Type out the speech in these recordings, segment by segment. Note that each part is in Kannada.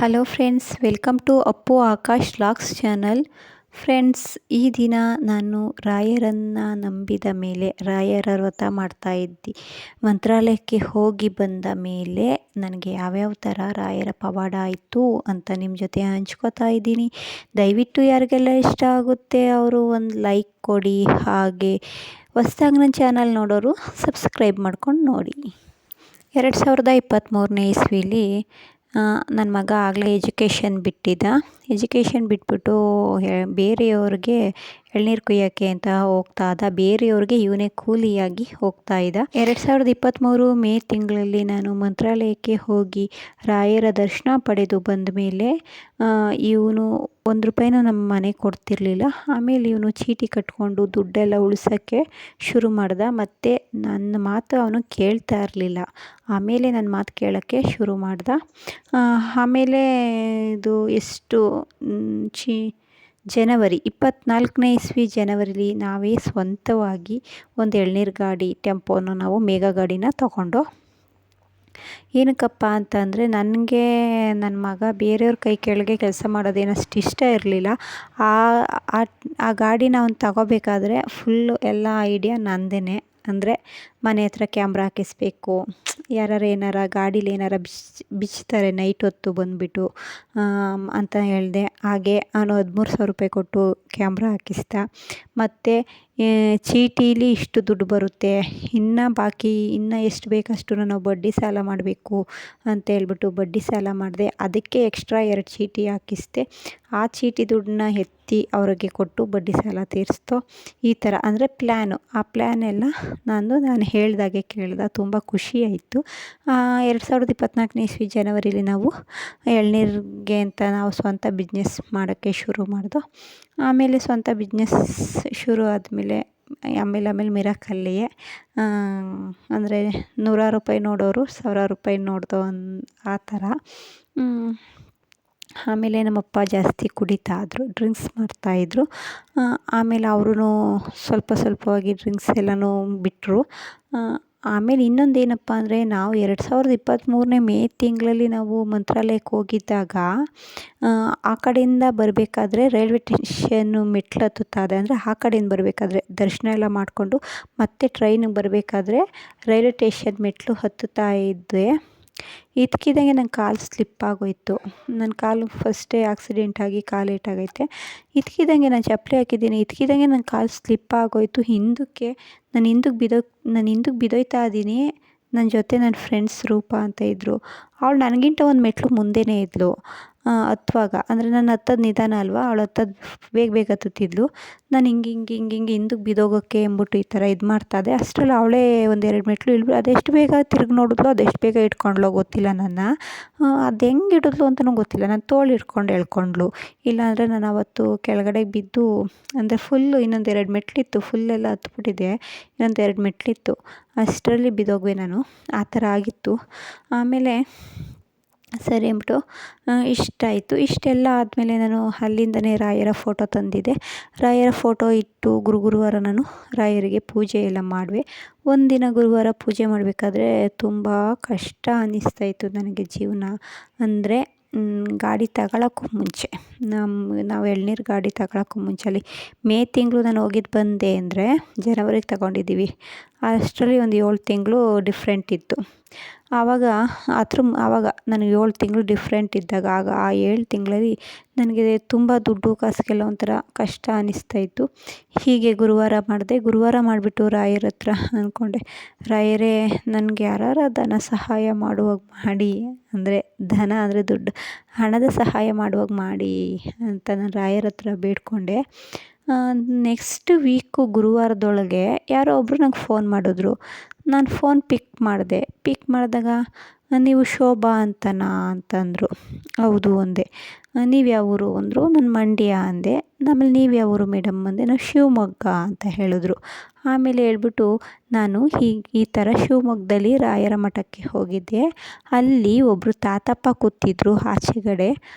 Hello friends, welcome to Appu Akash vlogs channel. Friends, ಈ ದಿನ ನಾನು ರಾಯರನ್ನು ನಂಬಿದ ಮೇಲೆ ರಾಯರ ವ್ರತ ಮಾಡ್ತಾಯಿದ್ದೆ. ಮಂತ್ರಾಲಯಕ್ಕೆ ಹೋಗಿ ಬಂದ ಮೇಲೆ ನನಗೆ ಯಾವ್ಯಾವ ಥರ ರಾಯರ ಪವಾಡ ಆಯಿತು ಅಂತ ನಿಮ್ಮ ಜೊತೆ ಹಂಚ್ಕೋತಾ ಇದ್ದೀನಿ. ದಯವಿಟ್ಟು ಯಾರಿಗೆಲ್ಲ ಇಷ್ಟ ಆಗುತ್ತೆ ಅವರು ಒಂದು ಲೈಕ್ ಕೊಡಿ. ಹಾಗೆ ಹೊಸ್ದಾಗಿ ನನ್ನ ಚಾನಲ್ ನೋಡೋರು ಸಬ್ಸ್ಕ್ರೈಬ್ ಮಾಡ್ಕೊಂಡು ನೋಡಿ. 2023ನೇ ಇಸ್ವಿಲಿ ನನ್ನ ಮಗ ಆಗಲೇ ಎಜುಕೇಷನ್ ಬಿಟ್ಟಿದ್ದ. ಎಜುಕೇಷನ್ ಬಿಟ್ಬಿಟ್ಟು ಬೇರೆಯವ್ರಿಗೆ ಎಳ್ನೀರು ಕುಯ್ಯೋಕ್ಕೆ ಅಂತ ಹೋಗ್ತಾ ಇದ್ದ. ಬೇರೆಯವ್ರಿಗೆ ಇವನೇ ಕೂಲಿಯಾಗಿ ಹೋಗ್ತಾ ಇದ್ದ. 2023 ಮೇ ತಿಂಗಳಲ್ಲಿ ನಾನು ಮಂತ್ರಾಲಯಕ್ಕೆ ಹೋಗಿ ರಾಯರ ದರ್ಶನ ಪಡೆದು ಬಂದ ಮೇಲೆ ಇವನು ₹1 ನಮ್ಮ ಮನೆಗೆ ಕೊಡ್ತಿರ್ಲಿಲ್ಲ. ಆಮೇಲೆ ಇವನು ಚೀಟಿ ಕಟ್ಕೊಂಡು ದುಡ್ಡೆಲ್ಲ ಉಳಿಸೋಕ್ಕೆ ಶುರು ಮಾಡ್ದ. ಮತ್ತು ನನ್ನ ಮಾತು ಅವನು ಕೇಳ್ತಾ ಇರಲಿಲ್ಲ. ಆಮೇಲೆ ನನ್ನ ಮಾತು ಕೇಳೋಕ್ಕೆ ಶುರು ಮಾಡ್ದ. ಆಮೇಲೆ ಇದು ಜನವರಿ 24ನೇ ಇಸ್ವಿ ಜನವರಿಲಿ ನಾವೇ ಸ್ವಂತವಾಗಿ ಒಂದು ಎಳ್ನೀರು ಗಾಡಿ ಟೆಂಪೋನ ನಾವು ಮೇಘ ಗಾಡಿನ ತಗೊಂಡು. ಏನಕ್ಕಪ್ಪ ಅಂತಂದರೆ ನನಗೆ ನನ್ನ ಮಗ ಬೇರೆಯವ್ರ ಕೈ ಕೆಳಗೆ ಕೆಲಸ ಮಾಡೋದೇನಷ್ಟು ಇಷ್ಟ ಇರಲಿಲ್ಲ. ಆ ಗಾಡಿನ ಅವ್ನು ತಗೋಬೇಕಾದ್ರೆ ಫುಲ್ಲು ಎಲ್ಲ ಐಡಿಯಾ ನಂದೇ. ಅಂದರೆ ಮನೆ ಹತ್ರ ಕ್ಯಾಮ್ರಾ ಹಾಕಿಸ್ಬೇಕು, ಯಾರು ಏನಾರ ಗಾಡೀಲಿ ಏನಾರ ಬಿಚ್ತಾರೆ ನೈಟ್ ಹೊತ್ತು ಬಂದುಬಿಟ್ಟು ಅಂತ ಹೇಳಿದೆ. ಹಾಗೆ ಅವನು ₹13,000 ಕೊಟ್ಟು ಕ್ಯಾಮ್ರಾ ಹಾಕಿಸ್ದ. ಮತ್ತು ಚೀಟೀಲಿ ಇಷ್ಟು ದುಡ್ಡು ಬರುತ್ತೆ, ಇನ್ನು ಎಷ್ಟು ಬೇಕಷ್ಟು ನಾವು ಬಡ್ಡಿ ಸಾಲ ಮಾಡಬೇಕು ಅಂತ ಹೇಳ್ಬಿಟ್ಟು ಬಡ್ಡಿ ಸಾಲ ಮಾಡಿದೆ. ಅದಕ್ಕೆ ಎಕ್ಸ್ಟ್ರಾ 2 ಚೀಟಿ ಹಾಕಿಸ್ದೆ. ಆ ಚೀಟಿ ದುಡ್ಡನ್ನ ಎತ್ತಿ ಅವ್ರಿಗೆ ಕೊಟ್ಟು ಬಡ್ಡಿ ಸಾಲ ತೀರಿಸ್ತೋ. ಈ ಥರ ಅಂದರೆ ಪ್ಲ್ಯಾನು. ಆ ಪ್ಲ್ಯಾನೆಲ್ಲ ನಾನು ಹೇಳ್ದಾಗೆ ಕೇಳ್ದೆ. ತುಂಬ ಖುಷಿಯಾಯಿತು. 2024ನೇ ಇಸ್ವಿ ಜನವರಿಲಿ ನಾವು ಎಳ್ನೀರಿಗೆ ಅಂತ ನಾವು ಸ್ವಂತ ಬಿಸ್ನೆಸ್ ಮಾಡೋಕ್ಕೆ ಶುರು ಮಾಡ್ದೋ. ಆಮೇಲೆ ಸ್ವಂತ ಬಿಸ್ನೆಸ್ ಶುರು ಆದಮೇಲೆ ಆಮೇಲೆ ಮಿರಾಕಲ್ಲಿಯೇ ಅಂದರೆ ₹100 ನೋಡೋರು ₹1,000 ನೋಡ್ದೋ ಆ ಥರ. ಆಮೇಲೆ ನಮ್ಮಪ್ಪ ಜಾಸ್ತಿ ಕುಡಿತಾ ಇದ್ರು, ಡ್ರಿಂಕ್ಸ್ ಮಾಡ್ತಾಯಿದ್ರು. ಆಮೇಲೆ ಅವ್ರೂ ಸ್ವಲ್ಪವಾಗಿ ಡ್ರಿಂಕ್ಸ್ ಎಲ್ಲನೂ ಬಿಟ್ಟರು. ಆಮೇಲೆ ಇನ್ನೊಂದೇನಪ್ಪ ಅಂದರೆ ನಾವು 2023ನೇ ಮೇ ತಿಂಗಳಲ್ಲಿ ನಾವು ಮಂತ್ರಾಲಯಕ್ಕೆ ಹೋಗಿದ್ದಾಗ ಆ ಕಡೆಯಿಂದ ಬರಬೇಕಾದ್ರೆ ರೈಲ್ವೆ ಸ್ಟೇಷನ್ನು ಮೆಟ್ಲು ಹತ್ತುತ್ತಾ ಇದೆ. ಅಂದರೆ ಆ ಕಡೆಯಿಂದ ಬರಬೇಕಾದ್ರೆ ದರ್ಶನ ಎಲ್ಲ ಮಾಡಿಕೊಂಡು ಮತ್ತೆ ಟ್ರೈನಿಗೆ ಬರಬೇಕಾದ್ರೆ ರೈಲ್ವೆ ಸ್ಟೇಷನ್ ಮೆಟ್ಲು ಹತ್ತುತ್ತಾ ಇದ್ದೆ. ಇದ್ದಕ್ಕಿದ್ದಂಗೆ ನನ್ನ ಕಾಲು ಸ್ಲಿಪ್ ಆಗೋಯಿತು. ನನ್ನ ಕಾಲು ಫಸ್ಟೇ ಆಕ್ಸಿಡೆಂಟ್ ಆಗಿ ಕಾಲು ಏಟಾಗೈತೆ. ಇದ್ದಕ್ಕಿದ್ದಂಗೆ ನಾನು ಚಪ್ಪಲಿ ಹಾಕಿದ್ದೀನಿ. ಇದ್ದಕ್ಕಿದ್ದಂಗೆ ನನ್ನ ಕಾಲು ಸ್ಲಿಪ್ ಆಗೋಯಿತು. ನಾನು ಹಿಂದಕ್ಕೆ ಬಿದ್ದೋಯ್ತಾ ಇದ್ದೀನಿ. ನನ್ನ ಜೊತೆ ನನ್ನ ಫ್ರೆಂಡ್ಸ್ ರೂಪಾ ಅಂತ ಇದ್ದರು. ಅವಳು ನನಗಿಂತ ಒಂದು ಮೆಟ್ಲು ಮುಂದೆಯೇ ಇದ್ಳು ಹತ್ತುವಾಗ. ಅಂದರೆ ನಾನು ಹತ್ತೋದು ನಿಧಾನ ಅಲ್ವಾ, ಅವಳು ಹತ್ತೋದು ಬೇಗ ಹತ್ತುತ್ತಿದ್ಳು. ನಾನು ಹಿಂಗೆ ಹಿಂದಕ್ಕೆ ಬಿದ್ದೋಗೋಕ್ಕೆ ಅಂದ್ಬಿಟ್ಟು ಈ ಥರ ಇದು ಮಾಡ್ತಾಯಿದ್ದೆ. ಅಷ್ಟರಲ್ಲಿ ಅವಳೇ 1-2 ಮೆಟ್ಲು ಇಳಿದು ಅದೆಷ್ಟು ಬೇಗ ತಿರುಗಿ ನೋಡಿದ್ಲು, ಅದೆಷ್ಟು ಬೇಗ ಇಟ್ಕೊಂಡ್ಲೋ ಗೊತ್ತಿಲ್ಲ ನನ್ನ. ಅದು ಹೆಂಗೆ ಹಿಡಿದ್ಲು ಅಂತಲೂ ಗೊತ್ತಿಲ್ಲ. ನಾನು ತೋಳು ಹಿಡ್ಕೊಂಡು ಎಳ್ಕೊಂಡ್ಳು. ಇಲ್ಲಾಂದರೆ ನಾನು ಅವತ್ತು ಕೆಳಗಡೆ ಬಿದ್ದು, ಅಂದರೆ ಫುಲ್ಲು ಇನ್ನೊಂದು 2 ಮೆಟ್ಲಿತ್ತು, ಫುಲ್ಲೆಲ್ಲ ಹತ್ಬಿಟ್ಟಿದೆ. ಇನ್ನೊಂದು 2 ಮೆಟ್ಲಿತ್ತು, ಅಷ್ಟರಲ್ಲಿ ಬಿದ್ದೋಗುವೆ ನಾನು. ಆ ಥರ ಆಗಿತ್ತು. ಆಮೇಲೆ ಸರಿ ಅಂದ್ಬಿಟ್ಟು ಇಷ್ಟಾಯಿತು. ಇಷ್ಟೆಲ್ಲ ಆದಮೇಲೆ ನಾನು ಅಲ್ಲಿಂದನೇ ರಾಯರ ಫೋಟೋ ತಂದಿದ್ದೆ. ರಾಯರ ಫೋಟೋ ಇಟ್ಟು ಗುರುವಾರ ನಾನು ರಾಯರಿಗೆ ಪೂಜೆ ಎಲ್ಲ ಮಾಡುವೆ. ಒಂದಿನ ಗುರುವಾರ ಪೂಜೆ ಮಾಡಬೇಕಾದ್ರೆ ತುಂಬ ಕಷ್ಟ ಅನ್ನಿಸ್ತಾಯಿತ್ತು ನನಗೆ ಜೀವನ. ಅಂದರೆ ಗಾಡಿ ತಗೊಳ್ಳೋಕ್ಕೂ ಮುಂಚೆ ನಾವು ಎಳ್ನೀರು ಗಾಡಿ ತಗೊಳ್ಳೋಕ್ಕೂ ಮುಂಚೆ ಅಲ್ಲಿ ಮೇ ತಿಂಗಳು ನಾನು ಹೋಗಿದ್ದು ಬಂದೆ ಅಂದರೆ ಜನವರಿಗೆ ತಗೊಂಡಿದ್ದೀವಿ. ಅಷ್ಟರಲ್ಲಿ ಒಂದು 7 ತಿಂಗಳು ಡಿಫ್ರೆಂಟ್ ಇತ್ತು. ಆವಾಗ ನನಗೆ 7 ತಿಂಗಳು ಡಿಫ್ರೆಂಟ್ ಇದ್ದಾಗ ಆ 7 ತಿಂಗಳಲ್ಲಿ ನನಗೆ ತುಂಬ ದುಡ್ಡು ಕಾಸಿಗೆಲ್ಲ ಒಂಥರ ಕಷ್ಟ ಅನ್ನಿಸ್ತಾಯಿತ್ತು. ಹೀಗೆ ಗುರುವಾರ ಮಾಡಿದೆ. ಗುರುವಾರ ಮಾಡಿಬಿಟ್ಟು ರಾಯರ ಹತ್ರ ಅಂದ್ಕೊಂಡೆ, ರಾಯರೇ ನನಗೆ ಯಾರಾರ ಧನ ಸಹಾಯ ಮಾಡುವಾಗ ಮಾಡಿ, ಅಂದರೆ ಧನ ಅಂದರೆ ದುಡ್ಡು, ಹಣದ ಸಹಾಯ ಮಾಡುವಾಗ ಮಾಡಿ ಅಂತ ನಾನು ರಾಯರ ಹತ್ರ ಬೇಡಿಕೊಂಡೆ. ನೆಕ್ಸ್ಟ್ ವೀಕು ಗುರುವಾರದೊಳಗೆ ಯಾರೋ ಒಬ್ಬರು ನಂಗೆ ಫೋನ್ ಮಾಡಿದ್ರು. ನಾನು ಫೋನ್ ಪಿಕ್ ಮಾಡಿದಾಗ ನೀವು ಶೋಭಾ ಅಂತನಾ ಅಂತಂದರು. ಹೌದು ಅಂದೆ. ನೀವು ಯಾವ ಊರು ಅಂದರು. ನಾನು ಮಂಡ್ಯ ಅಂದೆ. ಆಮೇಲೆ ನೀವು ಯಾವ ಊರು ಮೇಡಮ್ ಅಂದೆ. ನಾನು ಶಿವಮೊಗ್ಗ ಅಂತ ಹೇಳಿದ್ರು. ಆಮೇಲೆ ಹೇಳ್ಬಿಟ್ಟು ನಾನು ಈ ಥರ ಶಿವಮೊಗ್ಗದಲ್ಲಿ ರಾಯರ ಮಠಕ್ಕೆ ಹೋಗಿದ್ದೆ. ಅಲ್ಲಿ ಒಬ್ಬರು ತಾತಪ್ಪ ಕೂತಿದ್ರು ಆಚೆಗಡೆ.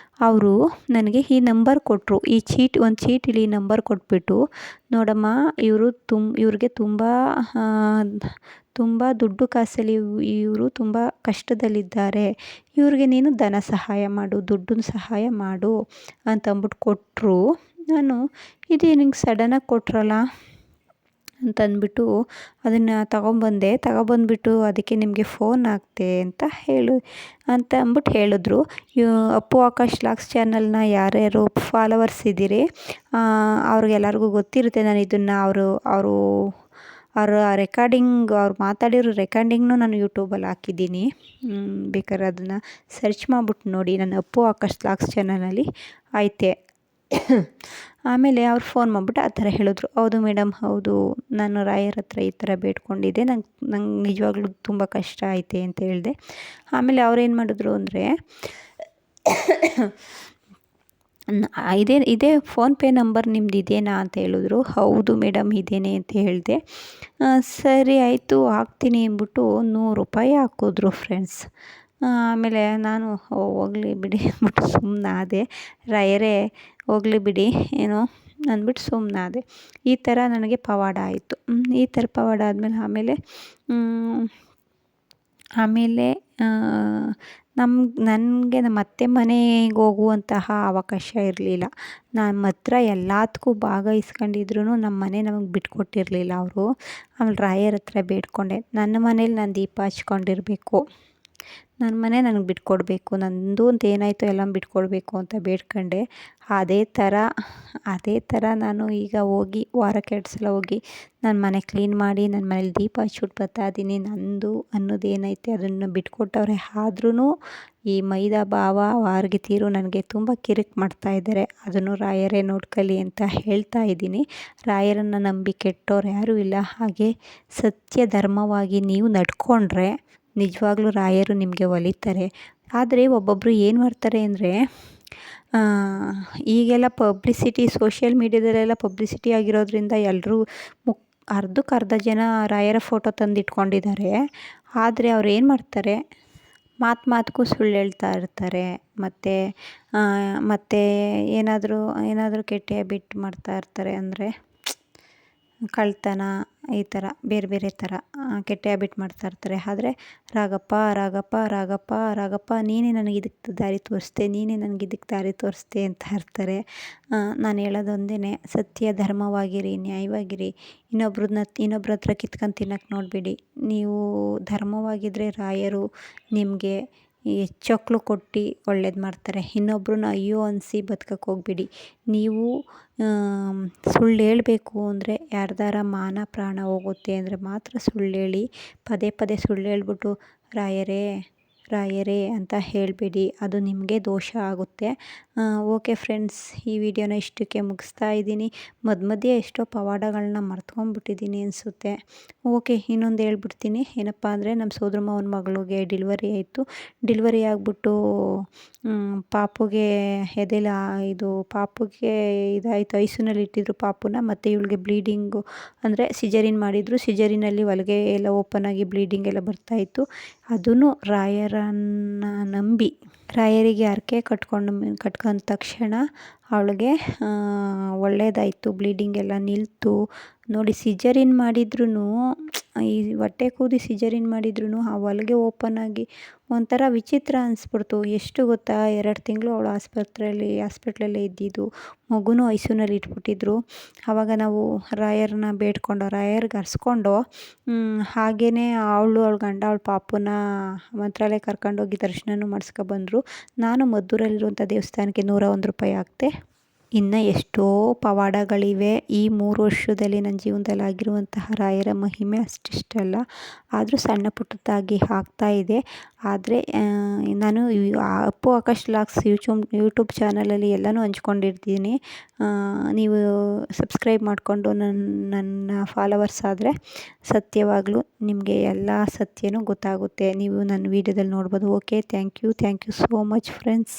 ಅವರು ನನಗೆ ಈ ನಂಬರ್ ಕೊಟ್ಟರು. ಒಂದು ಚೀಟಿಲಿ ನಂಬರ್ ಕೊಟ್ಬಿಟ್ಟು, ನೋಡಮ್ಮ ಇವ್ರಿಗೆ ತುಂಬ ತುಂಬ ದುಡ್ಡು ಕಾಸಲ್ಲಿ ಇವರು ತುಂಬ ಕಷ್ಟದಲ್ಲಿದ್ದಾರೆ, ಇವ್ರಿಗೆ ನೀನು ಧನ ಸಹಾಯ ಮಾಡು, ದುಡ್ಡಿನ ಸಹಾಯ ಮಾಡು ಅಂತಂದ್ಬಿಟ್ಟು ಕೊಟ್ಟರು. ನಾನು ಇದೇನು ಸಡನ್ನಾಗಿ ಕೊಟ್ರಲ್ಲ ಅಂತಂದ್ಬಿಟ್ಟು ಅದನ್ನು ತಗೊಬಂದ್ಬಿಟ್ಟು ಅದಕ್ಕೆ ನಿಮಗೆ ಫೋನ್ ಹಾಕ್ತೆ ಅಂತ ಅಂದ್ಬಿಟ್ಟು ಹೇಳಿದ್ರು. ಅಪ್ಪು ಆಕಾಶ್ ವ್ಲಾಗ್ಸ್ ಚಾನಲ್ನ ಯಾರ್ಯಾರು ಫಾಲೋವರ್ಸ್ ಇದ್ದೀರಿ ಅವ್ರಿಗೆಲ್ಲರಿಗೂ ಗೊತ್ತಿರುತ್ತೆ. ನಾನು ಇದನ್ನು ಅವರ ರೆಕಾರ್ಡಿಂಗ್ ಅವ್ರು ಮಾತಾಡಿರೋ ರೆಕಾರ್ಡಿಂಗ್ನೂ ನಾನು ಯೂಟ್ಯೂಬಲ್ಲಿ ಹಾಕಿದ್ದೀನಿ. ಬೇಕಾದ್ರೆ ಅದನ್ನು ಸರ್ಚ್ ಮಾಡ್ಬಿಟ್ಟು ನೋಡಿ, ನನ್ನ ಅಪ್ಪು ಆಕಾಶ್ ವ್ಲಾಗ್ಸ್ ಚಾನಲಲ್ಲಿ ಐತೆ. ಆಮೇಲೆ ಅವ್ರು ಫೋನ್ ಮಾಡಿಬಿಟ್ಟು ಆ ಥರ ಹೇಳಿದ್ರು. ಹೌದು ಮೇಡಮ್, ಹೌದು, ನಾನು ರಾಯರ ಹತ್ರ ಈ ಥರ ಬೇಡ್ಕೊಂಡಿದ್ದೆ, ನಂಗೆ ನಿಜವಾಗ್ಲೂ ತುಂಬ ಕಷ್ಟ ಐತೆ ಅಂತ ಹೇಳಿದೆ. ಆಮೇಲೆ ಅವ್ರೇನು ಮಾಡಿದ್ರು ಅಂದರೆ, ಇದೇ ಫೋನ್ಪೇ ನಂಬರ್ ನಿಮ್ದು ಇದೇನಾ ಅಂತ ಹೇಳಿದ್ರು. ಹೌದು ಮೇಡಮ್ ಇದೇನೆ ಅಂತ ಹೇಳಿದೆ. ಸರಿ ಆಯಿತು ಹಾಕ್ತೀನಿ ಅಂದ್ಬಿಟ್ಟು ₹100 ಹಾಕಿದ್ರು ಫ್ರೆಂಡ್ಸ್. ಆಮೇಲೆ ನಾನು ಹೋಗಲಿ ಬಿಡಿ ಅಂದ್ಬಿಟ್ಟು ಸುಮ್ಮನಾದೆ. ರಾಯರೇ ಹೋಗಲಿ ಬಿಡಿ ಏನೋ ಅಂದ್ಬಿಟ್ಟು ಸುಮ್ಮನಾದೆ. ಈ ಥರ ನನಗೆ ಪವಾಡ ಆಯಿತು. ಈ ಥರ ಪವಾಡ ಆದಮೇಲೆ ಆಮೇಲೆ ನನಗೆ ನಮ್ಮ ಅತ್ತೆ ಮನೆಗೆ ಹೋಗುವಂತಹ ಅವಕಾಶ ಇರಲಿಲ್ಲ. ನಮ್ಮ ಹತ್ರ ಎಲ್ಲದಕ್ಕೂ ಭಾಗವಹಿಸ್ಕೊಂಡಿದ್ರು ನಮ್ಮ ಮನೆ ನಮಗೆ ಬಿಟ್ಕೊಟ್ಟಿರಲಿಲ್ಲ ಅವರು. ಆಮೇಲೆ ರಾಯರ ಹತ್ರ ಬೇಡಿಕೊಂಡೆ, ನನ್ನ ಮನೇಲಿ ನಾನು ದೀಪ ಹಚ್ಕೊಂಡಿರಬೇಕು, ನನ್ನ ಮನೆ ನನಗೆ ಬಿಟ್ಕೊಡ್ಬೇಕು, ನಂದು ಅಂತ ಏನಾಯಿತೋ ಎಲ್ಲ ಬಿಟ್ಕೊಡ್ಬೇಕು ಅಂತ ಬೇಡ್ಕೊಂಡೆ. ಅದೇ ಥರ ನಾನು ಈಗ ಹೋಗಿ ವಾರಕ್ಕೆ 2 ಸಲ ಹೋಗಿ ನನ್ನ ಮನೆ ಕ್ಲೀನ್ ಮಾಡಿ ನನ್ನ ಮನೇಲಿ ದೀಪ ಹಚ್ಬಿಟ್ಟು ಬರ್ತಾ ಇದ್ದೀನಿ. ನಂದು ಅನ್ನೋದು ಏನೈತೆ ಅದನ್ನು ಬಿಟ್ಕೊಟ್ಟವ್ರೆ. ಆದ್ರೂ ಈ ಮೈದಾ ಭಾವ ವಾರ್ಗಿತೀರು ನನಗೆ ತುಂಬ ಕಿರಿಕ್ ಮಾಡ್ತಾಯಿದ್ದಾರೆ. ಅದನ್ನು ರಾಯರೇ ನೋಡ್ಕೊಳ್ಳಿ ಅಂತ ಹೇಳ್ತಾ ಇದ್ದೀನಿ. ರಾಯರನ್ನು ನಂಬಿ ಕೆಟ್ಟೋರು ಯಾರೂ ಇಲ್ಲ. ಹಾಗೆ ಸತ್ಯ ಧರ್ಮವಾಗಿ ನೀವು ನಡ್ಕೊಂಡ್ರೆ ನಿಜವಾಗ್ಲೂ ರಾಯರು ನಿಮಗೆ ಒಲಿತಾರೆ. ಆದರೆ ಒಬ್ಬೊಬ್ಬರು ಏನು ಮಾಡ್ತಾರೆ ಅಂದರೆ, ಈಗೆಲ್ಲ ಪಬ್ಲಿಸಿಟಿ ಸೋಷಿಯಲ್ ಮೀಡ್ಯಾದಲ್ಲೆಲ್ಲ ಪಬ್ಲಿಸಿಟಿ ಆಗಿರೋದ್ರಿಂದ ಎಲ್ಲರೂ ಅರ್ಧಕ್ಕರ್ಧ ಜನ ರಾಯರ ಫೋಟೋ ತಂದಿಟ್ಕೊಂಡಿದ್ದಾರೆ. ಆದರೆ ಅವ್ರು ಏನು ಮಾಡ್ತಾರೆ, ಮಾತಿಗೂ ಸುಳ್ಳು ಹೇಳ್ತಾ ಇರ್ತಾರೆ. ಮತ್ತು ಏನಾದರೂ ಕೆಟ್ಟ ಹ್ಯಾಬಿಟ್ ಮಾಡ್ತಾ ಇರ್ತಾರೆ. ಅಂದರೆ ಕಳ್ಳತನ, ಈ ಥರ ಬೇರೆ ಥರ ಕೆಟ್ಟ ಹ್ಯಾಬಿಟ್ ಮಾಡ್ತಾ ಇರ್ತಾರೆ. ಆದರೆ ರಾಘಪ್ಪ ನೀನೇ ನನಗೆ ಇದಕ್ಕೆ ದಾರಿ ತೋರಿಸ್ದೆ ಅಂತ ಇರ್ತಾರೆ. ನಾನು ಹೇಳೋದೊಂದೇ, ಸತ್ಯ ಧರ್ಮವಾಗಿರಿ, ನ್ಯಾಯವಾಗಿರಿ. ಇನ್ನೊಬ್ರ ಹತ್ರ ಕಿತ್ಕೊಂಡು ತಿನ್ನೋಕ್ಕೆ ನೋಡಬೇಡಿ. ನೀವು ಧರ್ಮವಾಗಿದ್ದರೆ ರಾಯರು ನಿಮಗೆ ಹೆಚ್ಚೊಕ್ಲು ಕೊಟ್ಟು ಒಳ್ಳೇದು ಮಾಡ್ತಾರೆ. ಇನ್ನೊಬ್ರನ್ನ ಅಯ್ಯೋ ಅನಿಸಿ ಬದುಕಕ್ಕೆ ಹೋಗಬೇಡಿ. ನೀವು ಸುಳ್ಳು ಹೇಳಬೇಕು ಅಂದರೆ ಯಾರ್ದಾರ ಮಾನ ಪ್ರಾಣ ಹೋಗುತ್ತೆ ಅಂದರೆ ಮಾತ್ರ ಸುಳ್ಳು ಹೇಳಿ. ಪದೇ ಸುಳ್ಳು ಹೇಳ್ಬಿಟ್ಟು ರಾಯರೇ ಅಂತ ಹೇಳಬೇಡಿ, ಅದು ನಿಮಗೆ ದೋಷ ಆಗುತ್ತೆ. ಓಕೆ ಫ್ರೆಂಡ್ಸ್, ಈ ವಿಡಿಯೋನ ಇಷ್ಟಕ್ಕೆ ಮುಗಿಸ್ತಾ ಇದ್ದೀನಿ. ಮಧ್ಯೆ ಎಷ್ಟೋ ಪವಾಡಗಳನ್ನ ಮರ್ತ್ಕೊಂಡ್ಬಿಟ್ಟಿದ್ದೀನಿ ಅನಿಸುತ್ತೆ. ಓಕೆ, ಇನ್ನೊಂದು ಹೇಳ್ಬಿಡ್ತೀನಿ. ಏನಪ್ಪ ಅಂದರೆ, ನಮ್ಮ ಸೋದರ ಮಾವನ ಮಗಳಿಗೆ ಡೆಲಿವರಿ ಆಯಿತು. ಡೆಲಿವರಿ ಆಗಿಬಿಟ್ಟು ಪಾಪುಗೆ ಪಾಪುಗೆ ಇದಾಯಿತು. ಐಸಿಯುನಲ್ಲಿ ಇಟ್ಟಿದ್ರು ಪಾಪುನ. ಮತ್ತು ಇವಳಿಗೆ ಬ್ಲೀಡಿಂಗು ಅಂದರೆ ಸಿಜರಿನ್ ಮಾಡಿದರು. ಸಿಜರಿನಲ್ಲಿ ಹೊಲಿಗೆ ಎಲ್ಲ ಓಪನ್ ಆಗಿ ಬ್ಲೀಡಿಂಗ್ ಎಲ್ಲ ಬರ್ತಾಯಿತ್ತು. ಅದೂ ರಾಯರನ್ನು ನಂಬಿ ರಾಯರಿಗೆ ಹರಕೆ ಕಟ್ಕೊಂಡ ತಕ್ಷಣ ಅವಳಿಗೆ ಒಳ್ಳೆಯದಾಯಿತು. ಬ್ಲೀಡಿಂಗ್ ಎಲ್ಲ ನಿಲ್ತು. ನೋಡಿ, ಸಿಜರಿನ್ ಮಾಡಿದ್ರೂ, ಈ ಹೊಟ್ಟೆ ಕೂದಿ ಸಿಜರಿನ್ ಮಾಡಿದ್ರೂ ಆ ಹೊಲಿಗೆ ಓಪನ್ ಆಗಿ ಒಂಥರ ವಿಚಿತ್ರ ಅನಿಸ್ಬಿಡ್ತು. ಎಷ್ಟು ಗೊತ್ತಾ, 2 ತಿಂಗಳು ಅವಳು ಹಾಸ್ಪಿಟ್ಲಲ್ಲೇ ಇದ್ದಿದ್ದು. ಮಗುನೂ ಐಸಿಯುನಲ್ಲಿ ಇಟ್ಬಿಟ್ಟಿದ್ರು. ಆವಾಗ ನಾವು ರಾಯರ್ನ ಬೇಡ್ಕೊಂಡು ರಾಯರ್ಗೆ ಹರಿಸ್ಕೊಂಡು ಹಾಗೆಯೇ ಅವಳ ಗಂಡ ಅವಳ ಪಾಪುನ ಮಂತ್ರಾಲಯ ಕರ್ಕೊಂಡೋಗಿ ದರ್ಶನನೂ ಮಾಡಿಸ್ಕೊಬಂದರು. ನಾನು ಮದ್ದೂರಲ್ಲಿರುವಂಥ ದೇವಸ್ಥಾನಕ್ಕೆ ₹101 ಹಾಕಿದೆ. ಇನ್ನು ಎಷ್ಟೋ ಪವಾಡಗಳಿವೆ. ಈ 3 ವರ್ಷದಲ್ಲಿ ನನ್ನ ಜೀವನದಲ್ಲಿ ಆಗಿರುವಂತಹ ರಾಯರ ಮಹಿಮೆ ಅಷ್ಟಿಷ್ಟಲ್ಲ. ಆದರೂ ಸಣ್ಣ ಪುಟ್ಟದಾಗಿ ಆಗ್ತಾಯಿದೆ. ಆದರೆ ನಾನು ಅಪ್ಪು ಆಕಾಶ್ ವ್ಲಾಗ್ಸ್ ಯೂಟ್ಯೂಬ್ ಚಾನಲಲ್ಲಿ ಎಲ್ಲನೂ ಹಂಚ್ಕೊಂಡಿರ್ತೀನಿ. ನೀವು ಸಬ್ಸ್ಕ್ರೈಬ್ ಮಾಡಿಕೊಂಡು ನನ್ನ ಫಾಲೋವರ್ಸ್ ಆದರೆ ಸತ್ಯವಾಗಲೂ ನಿಮಗೆ ಎಲ್ಲ ಸತ್ಯನೂ ಗೊತ್ತಾಗುತ್ತೆ. ನೀವು ನನ್ನ ವೀಡಿಯೋದಲ್ಲಿ ನೋಡ್ಬೋದು. Okay, thank you so much friends.